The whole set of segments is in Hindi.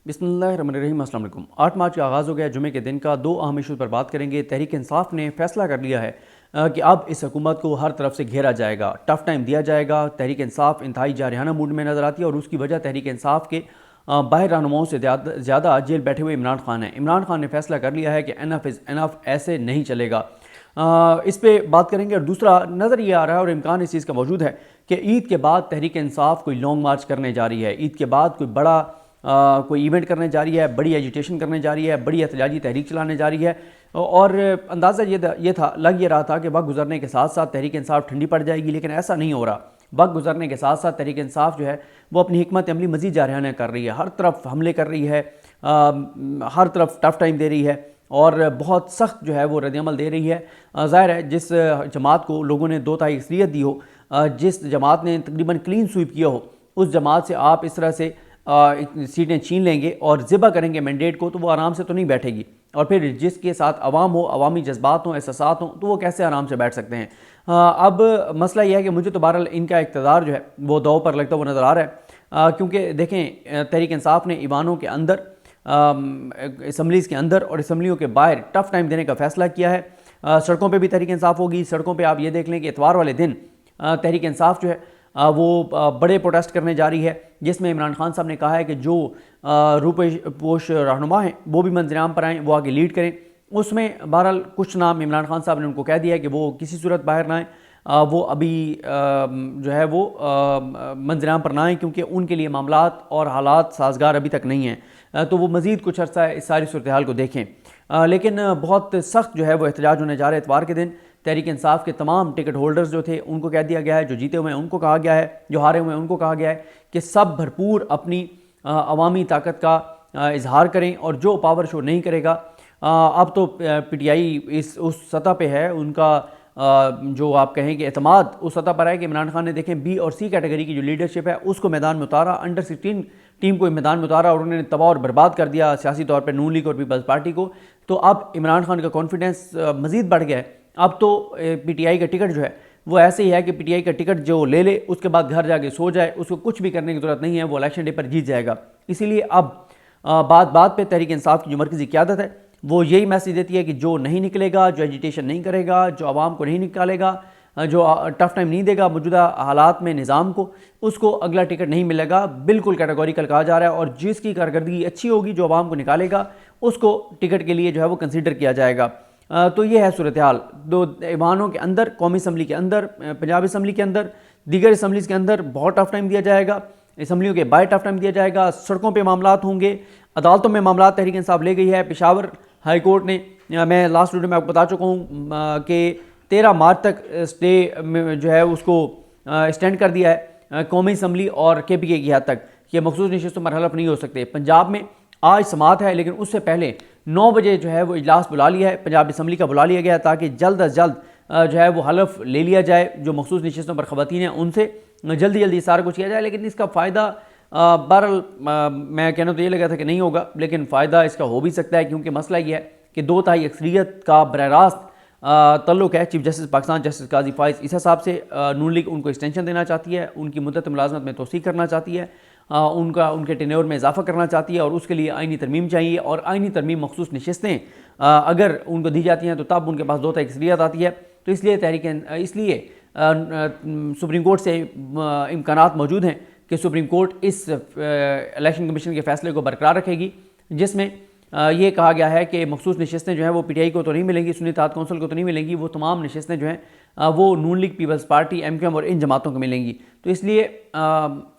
बिस्मिल्लाहिर्रहमानिर्रहीम। अस्सलाम वालेकुम। 8 मार्च का आगाज़ हो गया जुमे के दिन का। दो अहम इशूज़ पर बात करेंगे। तहरीक इंसाफ ने फैसला कर लिया है कि अब इस हुकूमत को हर तरफ से घेरा जाएगा, टफ टाइम दिया जाएगा। तहरीक इंसाफ इंतहाई जारहाना मूड में नज़र आती है और उसकी वजह तहरीक इंसाफ के बाहर रहनुमाओं से ज़्यादा जेल बैठे हुए इमरान खान है। इमरान खान ने फैसला कर लिया है कि एनफ इज़ एनफ, ऐसे नहीं चलेगा। इस पर बात करेंगे। और दूसरा नज़र ये आ रहा है और इम्कान इस चीज़ का मौजूद है कि ईद के बाद तहरीक इंसाफ कोई लॉन्ग मार्च करने जा रही है। ईद के बाद कोई बड़ा कोई इवेंट करने जा रही है, बड़ी एजिटेशन करने जा रही है, बड़ी एहतजाजी तहरीक चलाने जा रही है। और अंदाज़ा ये था, लग ये रहा था कि वक्त गुजरने के साथ साथ तहरीक इंसाफ ठंडी पड़ जाएगी, लेकिन ऐसा नहीं हो रहा। वक्त गुजरने के साथ साथ तहरीक इंसाफ जो है वो अपनी हिकमत अमली मज़ीद जारहाना कर रही है, हर तरफ हमले कर रही है, हर तरफ टफ टाइम दे रही है और बहुत सख्त जो है वो रद्दअमल दे रही है। ज़ाहिर है जिस जमात को लोगों ने 2/3 अक्सरियत दी हो, जिस जमात ने तकरीबन क्लीन स्वीप किया हो, उस जमात से आप इस तरह से सीटें छीन लेंगे और ज़िबा करेंगे मैंडेट को, तो वो आराम से तो नहीं बैठेगी। और फिर जिसके साथ अवाम हो, अवामी जज्बात हों, एहसासात हों, तो वो कैसे आराम से बैठ सकते हैं। अब मसला यह है कि मुझे तो बहरहाल इनका इक़्तिदार जो है वो दाव पर लगता हुआ नज़र आ रहा है, क्योंकि देखें तहरीक इंसाफ ने ईवानों के अंदर, असम्बलीज़ के अंदर और असम्बलियों के बाहर टफ टाइम देने का फ़ैसला किया है। सड़कों पर भी तहरीक इंसाफ होगी। सड़कों पर आप ये देख लें कि इतवार वाले दिन तहरीक इंसाफ जो है वो बड़े प्रोटेस्ट करने जा रही है, जिसमें इमरान खान साहब ने कहा है कि जो रूपोश रहनुमा हैं वो भी मंजराम पर आएँ, वो आगे लीड करें। उसमें बहरहाल कुछ नाम इमरान खान साहब ने उनको कह दिया है कि वो किसी सूरत बाहर ना आएँ, वो अभी जो है वो मंजराम पर ना आएँ, क्योंकि उनके लिए मामलात और हालात साजगार अभी तक नहीं हैं। तो वो मज़ीद कुछ अर्सा इस सारी सूरत हाल को देखें। लेकिन बहुत सख्त जो है वो एहतजाज होने जा रहा है इतवार के दिन। तहरीक इंसाफ के तमाम टिकट होल्डर्स जो थे उनको कह दिया गया है, जो जीते हुए हैं उनको कहा गया है, जो हारे हुए हैं उनको कहा गया है कि सब भरपूर अपनी अवामी ताकत का इजहार करें और जो पावर शो नहीं करेगा। अब तो पीटीआई उस सतह पे है, उनका जो आप कहें कि एतमाद उस सतह पर है कि इमरान खान ने देखें बी और सी कैटेगरी की जो लीडरशिप है उसको मैदान में उतारा, अंडर 16 टीम को मैदान में उतारा और उन्होंने तबाह और बर्बाद कर दिया सियासी तौर पर नून लीग और पीपल्स पार्टी को। तो अब इमरान खान का कॉन्फिडेंस मज़ीद बढ़ गया है। अब तो पीटीआई का टिकट जो है वो ऐसे ही है कि पीटीआई का टिकट जो ले ले उसके बाद घर जाके सो जाए, उसको कुछ भी करने की ज़रूरत नहीं है, वो इलेक्शन डे पर जीत जाएगा। इसीलिए अब बात पे तहरीक इंसाफ की जो मरकज़ी क़यादत है वो यही मैसेज देती है कि जो नहीं निकलेगा, जो एजिटेशन नहीं करेगा, जो आवाम को नहीं निकालेगा, जो टफ टाइम नहीं देगा मौजूदा हालात में निज़ाम को, उसको अगला टिकट नहीं मिलेगा। बिल्कुल कैटेगोरिकल कहा जा रहा है। और जिसकी कारकर्दगी अच्छी होगी, जो आवाम को निकालेगा, उसको टिकट के लिए जो है वो कंसीडर किया जाएगा। तो ये है सूरत हाल। दो ईवानों के अंदर, कौमी असम्बली के अंदर, पंजाब असम्बली के अंदर, दीगर असम्बलीज़ के अंदर बहुत टफ टाइम दिया जाएगा। असम्बलियों के बाहर टफ टाइम दिया जाएगा। सड़कों पे मामलात होंगे, अदालतों में मामलात तहरीक इंसाफ ले गई है। पेशावर हाई कोर्ट ने, मैं लास्ट वीडियो में आपको बता चुका हूँ कि 13 मार्च तक स्टे जो है उसको एक्सटेंड कर दिया है कौमी असम्बली और KPK की हद तक, कि मखसूस नशिस्तों में हलफ नहीं हो सकते। पंजाब में आज समात है, लेकिन उससे पहले 9 बजे जो है वो इजलास बुला लिया है, पंजाब असम्बली का बुला लिया गया, ताकि जल्द अज जल्द जो है वो हलफ ले लिया जाए। जो मखसूस नशिस्तों पर ख़वातीन हैं उनसे जल्दी जल्दी सारा कुछ किया जाए। लेकिन इसका फ़ायदा बहरहाल मैं कहना तो ये लगा था कि नहीं होगा, लेकिन फ़ायदा इसका हो भी सकता है, क्योंकि मसला ये है कि 2/3 अक्सरियत का बरह रास्त तल्लुक़ है चीफ जस्टिस पाकिस्तान जस्टिस काजी फाइज़ इस हिसाब से। नून लीग उनको एक्सटेंशन देना चाहती है, उनकी मुद्दत मुलाजमत में तोसी करना चाहती है, उनके टेन्योर में इजाफा करना चाहती है, और उसके लिए आइनी तरमीम चाहिए। और आइनी तरमीम मखसूस नशिस्तें अगर उनको दी जाती हैं तो तब उनके पास 2/3 अक्सरियत आती है। तो इसलिए सुप्रीम कोर्ट से इम्कानात मौजूद हैं कि सुप्रीम कोर्ट इस इलेक्शन कमीशन के फैसले को बरकरार रखेगी, जिसमें ये कहा गया है कि मखसूस नशिस्तें जो हैं वो पीटीआई को तो नहीं मिलेंगी, सुन्नी इत्तेहाद कौंसिल को तो नहीं मिलेंगी, वो तमाम नशिस्तें जो हैं वो नून लीग, पीपल्स पार्टी, MQM और इन जमातों को मिलेंगी। तो इसलिए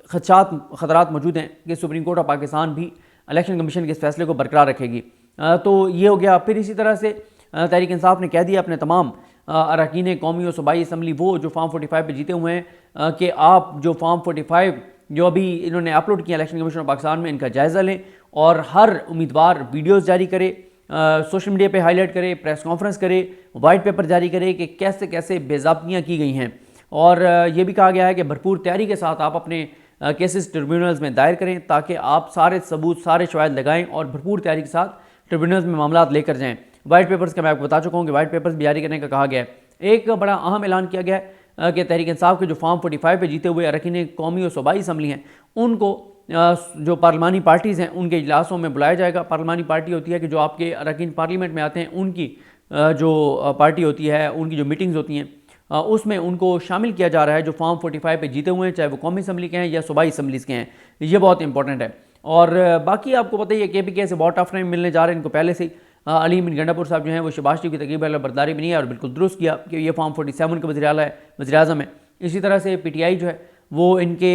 ख़तरात मौजूद हैं कि सुप्रीम कोर्ट ऑफ पाकिस्तान भी इलेक्शन कमीशन के इस फैसले को बरकरार रखेगी। तो ये हो गया। फिर इसी तरह से तहरीक इंसाफ ने कह दिया अपने तमाम अरकान कौमी और सूबाई असम्बली, वो जो फॉर्म 45 पे जीते हुए हैं, कि आप जो फॉर्म 45 जो अभी इन्होंने अपलोड किया इलेक्शन कमीशन ऑफ पाकिस्तान में, इनका जायज़ा लें और हर उम्मीदवार वीडियोस जारी करे, सोशल मीडिया पे हाईलाइट करे, प्रेस कॉन्फ्रेंस करे, वाइट पेपर जारी करे कि कैसे कैसे बेज़ाब्तियाँ की गई हैं। और ये भी कहा गया है कि भरपूर तैयारी के साथ आप अपने केसेस ट्रिब्यूनल्स में दायर करें, ताकि आप सारे सबूत, सारे शवाहिद लगाएं और भरपूर तैयारी के साथ ट्रिब्यूनल्स में मामलात लेकर जाएँ। वाइट पेपर्स का मैं आपको बता चुका हूँ कि वाइट पेपर्स भी जारी करने का कहा गया है। एक बड़ा अहम ऐलान किया गया है कि तहरीक इंसाफ के जो फॉर्म 45 पे जीते हुए अरकान कौमी और सूबाई असम्बली हैं उनको जो पार्लिमानी पार्टीज़ हैं उनके इजलासों में बुलाया जाएगा। पार्लिमानी पार्टी होती है कि जो आपके अरकान पार्लियामेंट में आते हैं, उनकी जो पार्टी होती है, उनकी जो मीटिंग्स होती हैं उसमें उनको शामिल किया जा रहा है जो फॉर्म 45 पे जीते हुए हैं, चाहे वो कौमी असम्बली के हैं या सूबाई असम्बलीज़ के हैं। ये बहुत इंपॉर्टेंट है। और बाकी आपको पता ही है KPK से बहुत टफ टाइम मिलने जा रहे हैं इनको पहले से। अली बिन गंडापुर साहब जो हैं वो शहबाज शरीफ की तकरीब वाला बरदारी भी नहीं है और बिल्कुल दुरुस्त किया कि ये फॉर्म 47 का वज़ीर आज़म है। इसी तरह से PTI जो है वो इनके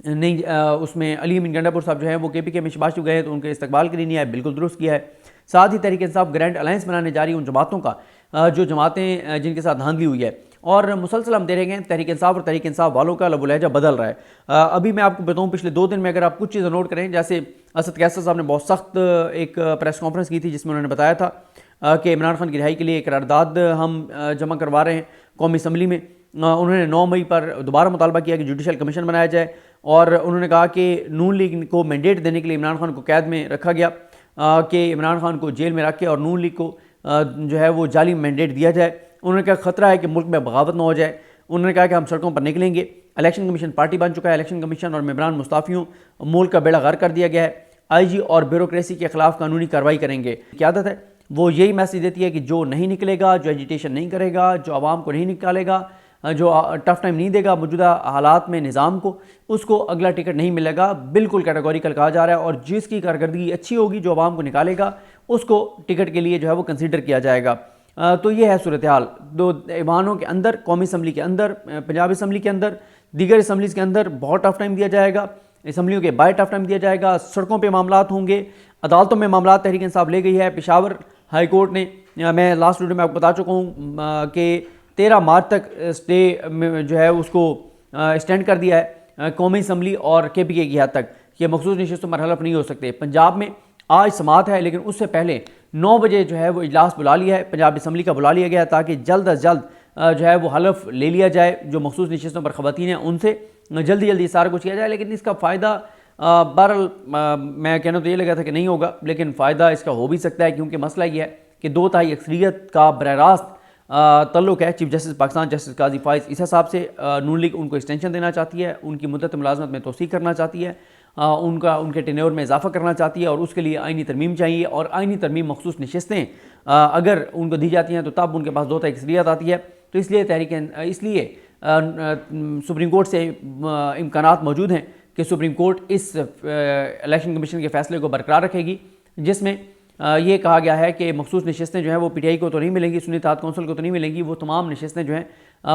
नहीं उसमें अली बिन गंडापुर साहब जो है वो KPK में शहबाज शरीफ गए तो उनके इस्तकबाल के लिए नहीं आए, बिल्कुल दुरुस्त किया है। साथ ही तहरीक इंसाफ ग्रैंड अलायंस बनाने जा रही उन जमातों का जो जमातें जिनके साथ धांधली हुई है, और मुसलसल हम दे रहे हैं तहरीक इंसाफ और तहरीक इंसाफ वालों का लबो लहजा बदल रहा है। अभी मैं आपको बताऊं, पिछले 2 दिन में अगर आप कुछ चीज़ें नोट करें, जैसे असद कैसर साहब ने बहुत सख्त एक प्रेस कॉन्फ्रेंस की थी जिसमें उन्होंने बताया था कि इमरान खान की रिहाई के लिए करारदाद हम जमा करवा रहे हैं कौमी असम्बली में। उन्होंने 9 मई पर दोबारा मुतालबा किया कि जुडिशल कमीशन बनाया जाए, और उन्होंने कहा कि नून लीग को मैंडेट देने के लिए इमरान खान को कैद में रखा गया कि इमरान खान को जेल में रख के और नून लीग को जो है वो जाली मैंडेट दिया जाए। उन्होंने कहा खतरा है कि मुल्क में बगावत ना हो जाए। उन्होंने कहा कि हम सड़कों पर निकलेंगे। इलेक्शन कमीशन पार्टी बन चुका है, इलेक्शन कमीशन और मेंबरान मुस्ताफियों मुल्क का बेड़ा गर्क कर दिया गया है। IG और ब्यूरोक्रेसी के खिलाफ कानूनी कार्रवाई करेंगे। क़यादत है वो यही मैसेज देती है कि जो नहीं निकलेगा, जो एजिटेशन नहीं करेगा, जो आवाम को नहीं निकालेगा, जो टफ टाइम नहीं देगा मौजूदा हालात में निज़ाम को, उसको अगला टिकट नहीं मिलेगा। बिल्कुल कैटेगोरिकल कहा जा रहा है। और जिसकी कारकर्दगी अच्छी होगी, जो आवाम को निकालेगा, उसको टिकट के लिए जो है वो कंसीडर किया जाएगा। तो ये है सूरत हाल। 2 ऐवानों के अंदर, कौमी असम्बली के अंदर, पंजाब असम्बली के अंदर, दीगर असम्बलीज़ के अंदर बहुत टफ टाइम दिया जाएगा। असम्बलियों के बाहर टफ टाइम दिया जाएगा। सड़कों पे मामलात होंगे, अदालतों में मामलात तहरीक इंसाफ ले गई है। पेशावर हाई कोर्ट ने, मैं लास्ट वीडियो में आपको बता चुका हूँ कि 13 मार्च तक स्टे जो है उसको एक्सटेंड कर दिया है कौमी असम्बली और KPK की हद तक, कि मखसूस नशिस्तों में हलफ नहीं हो सकते। पंजाब में आज समात है, लेकिन उससे पहले 9 बजे जो है वो इजलास बुला लिया है, पंजाब असम्बली का बुला लिया गया, ताकि जल्द अज जल्द जो है वो हलफ ले लिया जाए। जो मखसूस नशिस्तों पर ख़वातीन हैं उनसे जल्दी जल्दी सारा कुछ किया जाए। लेकिन इसका फ़ायदा बहरहाल मैं कहना तो ये लगा था कि नहीं होगा, लेकिन फ़ायदा इसका हो भी सकता है, क्योंकि मसला ये है कि 2/3 अक्सरियत का बरह रास्त तल्लुक़ है चीफ जस्टिस पाकिस्तान जस्टिस काजी फाइज़ ईसा साहब से। नून लीग उनको एक्सटेंशन देना चाहती है, उनकी मुद्दत मुलाजमत में तोसी करना चाहती है, उनके टेन्योर में इजाफा करना चाहती है, और उसके लिए आइनी तरमीम चाहिए। और आइनी तरमीम मखसूस नशिस्तें अगर उनको दी जाती हैं तो तब उनके पास 2/3 अक्सरियत आती है। तो इसलिए सुप्रीम कोर्ट से इम्कानात मौजूद हैं कि सुप्रीम कोर्ट इस इलेक्शन कमीशन के फैसले को बरकरार रखेगी, जिसमें ये कहा गया है कि मखसूस नशिस्तें जो हैं वो PTI को तो नहीं मिलेंगी, सुन्नी इत्तेहाद कौंसिल को तो नहीं मिलेंगी, वो तमाम नशिस्तें जो हैं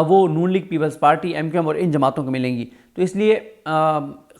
वो नून लीग, पीपल्स पार्टी, MQM और इन जमातों को मिलेंगी। तो इसलिए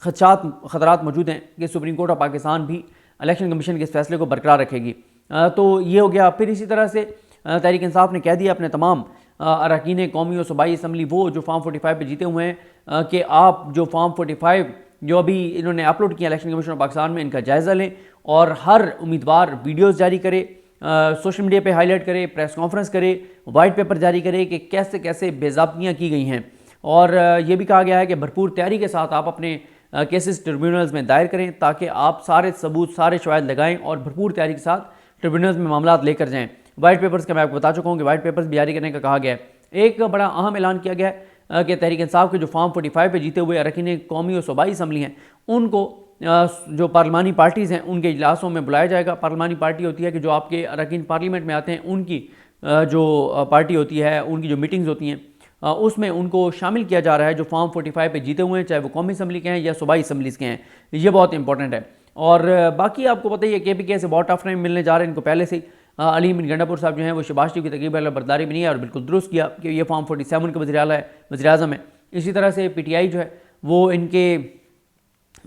खतरात मौजूद हैं कि सुप्रीम कोर्ट ऑफ पाकिस्तान भी इलेक्शन कमीशन के इस फैसले को बरकरार रखेगी। तो ये हो गया। फिर इसी तरह से तहरीक इंसाफ ने कह दिया अपने तमाम अरकान कौमी और सूबाई असम्बली, वो जो फॉर्म 45 पे जीते हुए हैं, कि आप जो फॉर्म 45 जो अभी इन्होंने अपलोड किया इलेक्शन कमीशन ऑफ पाकिस्तान में, इनका जायज़ा लें, और हर उम्मीदवार वीडियोस जारी करे, सोशल मीडिया पे हाईलाइट करे, प्रेस कॉन्फ्रेंस करे, वाइट पेपर जारी करे कि कैसे कैसे बेज़ाब्तियाँ की गई हैं। और ये भी कहा गया है कि भरपूर तैयारी के साथ आप अपने केसेस ट्रिब्यूनल्स में दायर करें, ताकि आप सारे सबूत, सारे शवाहिद लगाएं और भरपूर तैयारी के साथ ट्रिब्यूनल्स में मामलात लेकर जाएँ। वाइट पेपर्स का मैं आपको बता चुका हूँ कि वाइट पेपर्स भी जारी करने का कहा गया है। एक बड़ा अहम ऐलान किया गया है कि तहरीक इंसाफ के जो फॉर्म 45 पे जीते हुए अरकान कौमी और सूबाई असम्बली हैं, उनको जो पार्लिमानी पार्टीज़ हैं उनके इजलासों में बुलाया जाएगा। पार्लिमानी पार्टी होती है कि जो आपके अरकान पार्लियामेंट में आते हैं, उनकी जो पार्टी होती है, उनकी जो मीटिंग्स होती हैं, उसमें उनको शामिल किया जा रहा है जो फॉर्म 45 पे जीते हुए हैं, चाहे वो कौमी असम्बली के हैं या सूबाई असम्बलीज़ के हैं। ये बहुत इंपॉर्टेंट है। और बाकी आपको पता ही है KPK से बहुत टफ टाइम मिलने जा रहे हैं इनको पहले से। अली बिन गंडापुर साहब जो हैं वो शहबाज शरीफ की तकरीब वाला बरदारी भी नहीं है और बिल्कुल दुरुस्त किया कि ये फॉर्म 47 का वज़ीर आज़म है। इसी तरह से PTI जो है वो इनके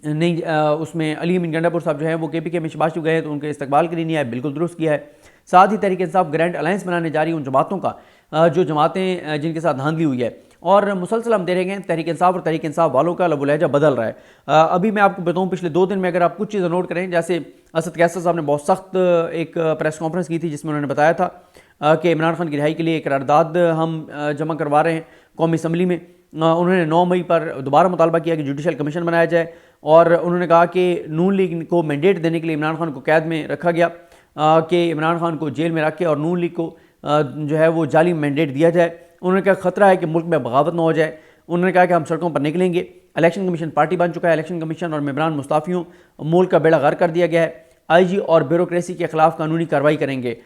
नहीं उसमें अली बिन गंडापुर साहब जो हैं वो KPK में शहबाज शरीफ गए तो उनके इस्तकबाल के लिए नहीं आए, बिल्कुल दुरुस्त किया है। साथ ही तहरीक इंसाफ ग्रैंड अलायंस बनाने जा रही उन जमातों का जो जमातें जिनके साथ धांधली हुई है, और मुसलसल हम दे रहे हैं तहरीक इंसाफ और तहरीक इंसाफ वालों का लबो लहजा बदल रहा है। अभी मैं आपको बताऊं, पिछले 2 दिन में अगर आप कुछ चीज़ें नोट करें, जैसे असद कैसर साहब ने बहुत सख्त एक प्रेस कॉन्फ्रेंस की थी जिसमें उन्होंने बताया था कि इमरान खान की रिहाई के लिए करारदाद हम जमा करवा रहे हैं कौमी असम्बली में। उन्होंने 9 मई पर दोबारा मुतालबा किया कि जुडिशल कमीशन बनाया जाए, और उन्होंने कहा कि नून लीग को मैंडेट देने के लिए इमरान खान को कैद में रखा गया कि इमरान खान को जेल में रख के और नून लीग को जो है वो जाली मैंडेट दिया जाए। उन्होंने कहा खतरा है कि मुल्क में बगावत ना हो जाए। उन्होंने कहा कि हम सड़कों पर निकलेंगे। इलेक्शन कमीशन पार्टी बन चुका है। इलेक्शन कमीशन और मेंबरान मुस्ताफियों मुल्क का बेड़ा गर्क कर दिया गया है। IG और ब्यूरोक्रेसी के खिलाफ कानूनी कार्रवाई करेंगे।